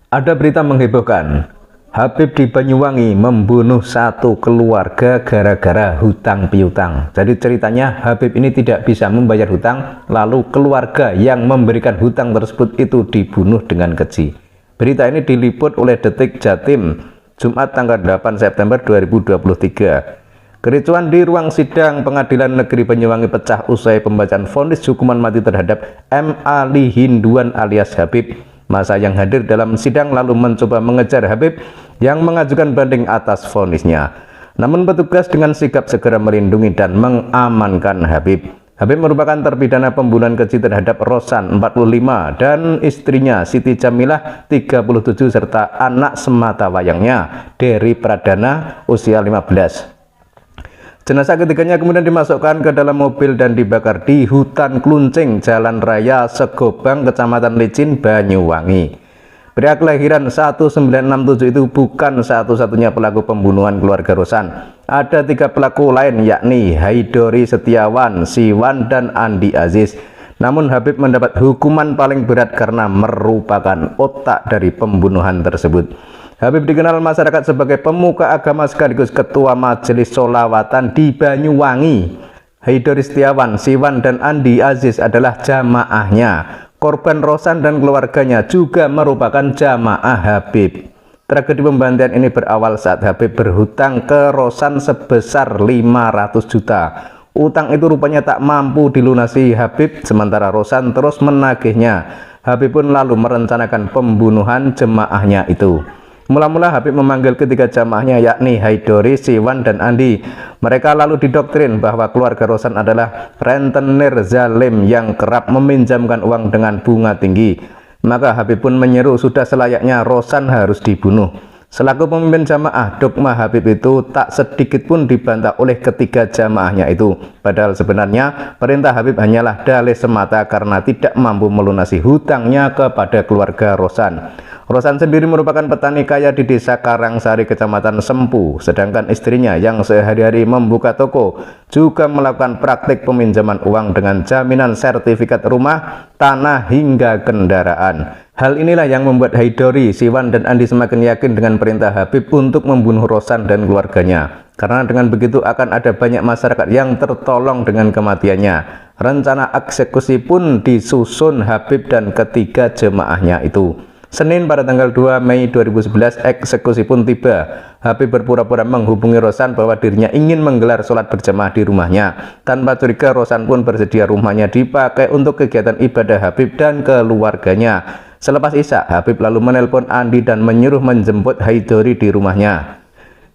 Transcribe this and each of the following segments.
Ada berita menghebohkan. Habib di Banyuwangi membunuh satu keluarga gara-gara hutang piutang. Jadi ceritanya Habib ini tidak bisa membayar hutang, lalu keluarga yang memberikan hutang tersebut itu dibunuh dengan keji. Berita ini diliput oleh Detik Jatim, Jumat tanggal 8 September 2023. Kericuan di ruang sidang Pengadilan Negeri Banyuwangi pecah usai pembacaan vonis hukuman mati terhadap M. Ali Hinduan alias Habib. Masa yang hadir dalam sidang lalu mencoba mengejar Habib yang mengajukan banding atas vonisnya. Namun petugas dengan sigap segera melindungi dan mengamankan Habib. Habib merupakan terpidana pembunuhan keji terhadap Rosan 45 dan istrinya Siti Jamilah 37 serta anak semata wayangnya Dery Pradana usia 15. Jenazah ketiganya kemudian dimasukkan ke dalam mobil dan dibakar di hutan Kluncing, Jalan Raya Segobang, Kecamatan Licin, Banyuwangi. Pria kelahiran 1967 itu bukan satu-satunya pelaku pembunuhan keluarga Rosan. Ada 3 pelaku lain yakni Haidori Setiawan, Siwan, dan Andi Aziz. Namun Habib mendapat hukuman paling berat karena merupakan otak dari pembunuhan tersebut. Habib dikenal masyarakat sebagai pemuka agama sekaligus ketua majelis sholawatan di Banyuwangi. Haidori Setiawan, Siwan, dan Andi Aziz adalah jamaahnya. Korban Rosan dan keluarganya juga merupakan jamaah Habib. Tragedi pembantaian ini berawal saat Habib berhutang ke Rosan sebesar 500 juta. Utang itu rupanya tak mampu dilunasi Habib, sementara Rosan terus menagihnya. Habib pun lalu merencanakan pembunuhan jemaahnya itu. Mula-mula Habib memanggil ketiga jamaahnya yakni Haidori, Siwan, dan Andi. Mereka lalu didoktrin bahwa keluarga Rosan adalah rentenir zalim yang kerap meminjamkan uang dengan bunga tinggi. Maka Habib pun menyeru sudah selayaknya Rosan harus dibunuh. Selaku pemimpin jamaah, dogma Habib itu tak sedikit pun dibantah oleh ketiga jamaahnya itu. Padahal sebenarnya perintah Habib hanyalah dalih semata karena tidak mampu melunasi hutangnya kepada keluarga Rosan. Rosan sendiri merupakan petani kaya di desa Karangsari, Kecamatan Sempu, sedangkan istrinya yang sehari-hari membuka toko juga melakukan praktik peminjaman uang dengan jaminan sertifikat rumah, tanah, hingga kendaraan. Hal inilah yang membuat Haidori, Siwan, dan Andi semakin yakin dengan perintah Habib untuk membunuh Rosan dan keluarganya. Karena dengan begitu akan ada banyak masyarakat yang tertolong dengan kematiannya. Rencana eksekusi pun disusun Habib dan ketiga jemaahnya itu. Senin pada tanggal 2 Mei 2011 eksekusi pun tiba. Habib berpura-pura menghubungi Rosan bahwa dirinya ingin menggelar sholat berjamaah di rumahnya. Tanpa curiga Rosan pun bersedia rumahnya dipakai untuk kegiatan ibadah Habib dan keluarganya. Selepas Isya, Habib lalu menelpon Andi dan menyuruh menjemput Haidori di rumahnya.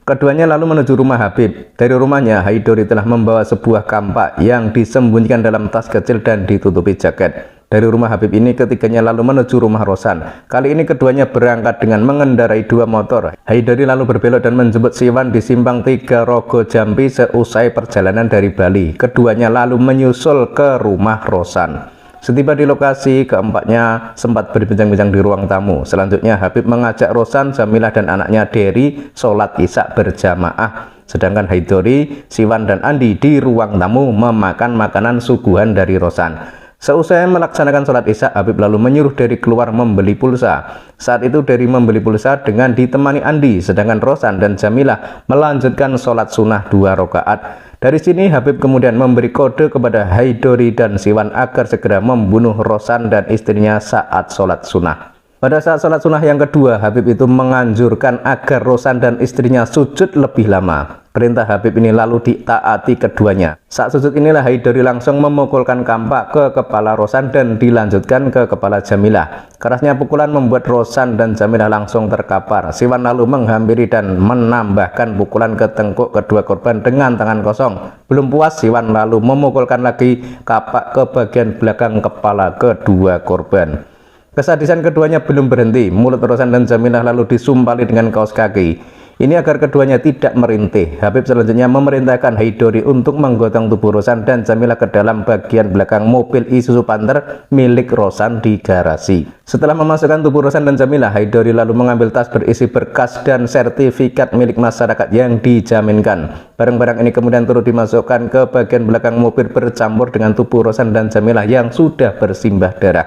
Keduanya lalu menuju rumah Habib. Dari rumahnya, Haidori telah membawa sebuah kampak yang disembunyikan dalam tas kecil dan ditutupi jaket. Dari rumah Habib ini ketiganya lalu menuju rumah Rosan. Kali ini keduanya berangkat dengan mengendarai 2 motor. Haidori lalu berbelok dan menjemput Siwan di Simpang 3 Rogo Jambi seusai perjalanan dari Bali. Keduanya lalu menyusul ke rumah Rosan. Setiba di lokasi, keempatnya sempat berbincang-bincang di ruang tamu. Selanjutnya Habib mengajak Rosan, Jamilah, dan anaknya Dery sholat Isya berjamaah. Sedangkan Haidori, Siwan, dan Andi di ruang tamu memakan makanan suguhan dari Rosan. Seusai melaksanakan sholat Isya, Habib lalu menyuruh Dery keluar membeli pulsa. Saat itu Dery membeli pulsa dengan ditemani Andi, sedangkan Rosan dan Jamilah melanjutkan sholat sunnah 2 rakaat. Dari sini Habib kemudian memberi kode kepada Haidori dan Siwan agar segera membunuh Rosan dan istrinya saat sholat sunnah. Pada saat sholat sunnah yang kedua, Habib itu menganjurkan agar Rosan dan istrinya sujud lebih lama. Perintah Habib ini lalu ditaati keduanya. Saat sujud inilah Haidori langsung memukulkan kampak ke kepala Rosan dan dilanjutkan ke kepala Jamilah. Kerasnya pukulan membuat Rosan dan Jamilah langsung terkapar. Siwan lalu menghampiri dan menambahkan pukulan ke tengkuk kedua korban dengan tangan kosong. Belum puas, Siwan lalu memukulkan lagi kapak ke bagian belakang kepala kedua korban. Kesadisan keduanya belum berhenti. Mulut Rosan dan Jamilah lalu disumpali dengan kaos kaki. Ini agar keduanya tidak merintih. Habib selanjutnya memerintahkan Haidori untuk menggotong tubuh Rosan dan Jamilah ke dalam bagian belakang mobil Isuzu Panther milik Rosan di garasi. Setelah memasukkan tubuh Rosan dan Jamilah, Haidori lalu mengambil tas berisi berkas dan sertifikat milik masyarakat yang dijaminkan. Barang-barang ini kemudian turut dimasukkan ke bagian belakang mobil bercampur dengan tubuh Rosan dan Jamilah yang sudah bersimbah darah.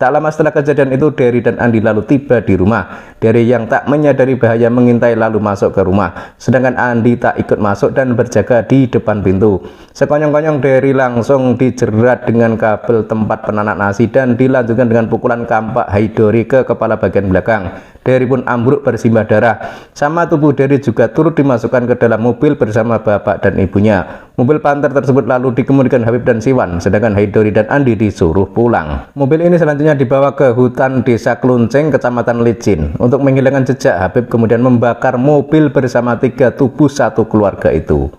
Tak lama setelah kejadian itu, Dery dan Andi lalu tiba di rumah. Dery yang tak menyadari bahaya mengintai lalu masuk ke rumah, sedangkan Andi tak ikut masuk dan berjaga di depan pintu. Sekonyong-konyong Dery langsung dijerat dengan kabel tempat penanak nasi dan dilanjutkan dengan pukulan kampak Haidori ke kepala bagian belakang. Dery pun ambruk bersimbah darah. Sama tubuh Dery juga turut dimasukkan ke dalam mobil bersama bapak dan ibunya. Mobil Panther tersebut lalu dikemudikan Habib dan Siwan, sedangkan Haidori dan Andi disuruh pulang. Mobil ini selanjutnya dibawa ke hutan desa Klunceng, kecamatan Licin. Untuk menghilangkan jejak, Habib kemudian membakar mobil bersama 3 tubuh satu keluarga itu.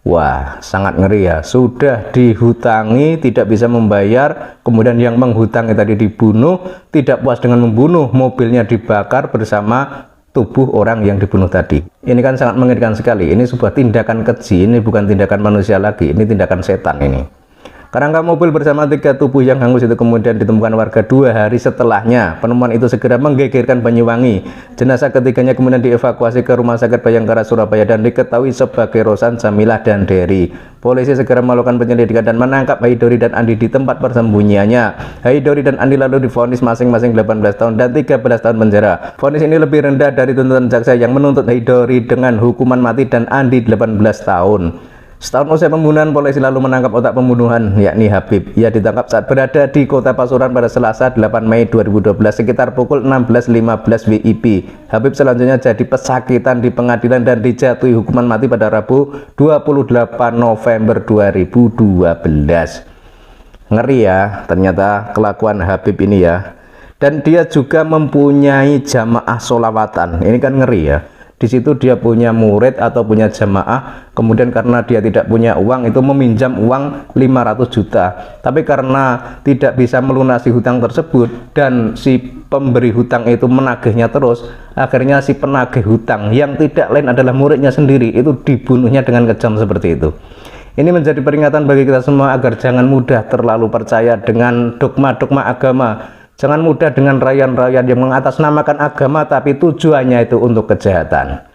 Wah, sangat ngeri ya. Sudah dihutangi, tidak bisa membayar, kemudian yang menghutangi tadi dibunuh, tidak puas dengan membunuh, mobilnya dibakar bersama tubuh orang yang dibunuh tadi. Ini kan sangat mengerikan sekali. Ini sebuah tindakan keji, ini bukan tindakan manusia lagi, ini tindakan setan ini. Kerangka mobil bersama 3 tubuh yang hangus itu kemudian ditemukan warga 2 hari setelahnya. Penemuan itu segera menggegerkan Banyuwangi. Jenazah ketiganya kemudian dievakuasi ke Rumah Sakit Bayangkara Surabaya dan diketahui sebagai Rosan, Jamilah, dan Dery. Polisi segera melakukan penyelidikan dan menangkap Haidori dan Andi di tempat persembunyiannya. Haidori dan Andi lalu divonis masing-masing 18 tahun dan 13 tahun penjara. Vonis ini lebih rendah dari tuntutan jaksa yang menuntut Haidori dengan hukuman mati dan Andi 18 tahun. Setahun usai pembunuhan, polisi lalu menangkap otak pembunuhan, yakni Habib. Ia ditangkap saat berada di Kota Pasuruan pada Selasa 8 Mei 2012 sekitar pukul 16.15 WIB. Habib selanjutnya jadi pesakitan di pengadilan dan dijatuhi hukuman mati pada Rabu 28 November 2012. Ngeri ya, ternyata kelakuan Habib ini ya. Dan dia juga mempunyai jamaah sholawatan. Ini kan ngeri ya. Di situ dia punya murid atau punya jamaah, kemudian karena dia tidak punya uang itu meminjam uang 500 juta. Tapi karena tidak bisa melunasi hutang tersebut dan si pemberi hutang itu menagihnya terus, akhirnya si penagih hutang yang tidak lain adalah muridnya sendiri itu dibunuhnya dengan kejam seperti itu. Ini menjadi peringatan bagi kita semua agar jangan mudah terlalu percaya dengan dogma-dogma agama. Jangan mudah dengan rayan-rayan yang mengatasnamakan agama tapi tujuannya itu untuk kejahatan.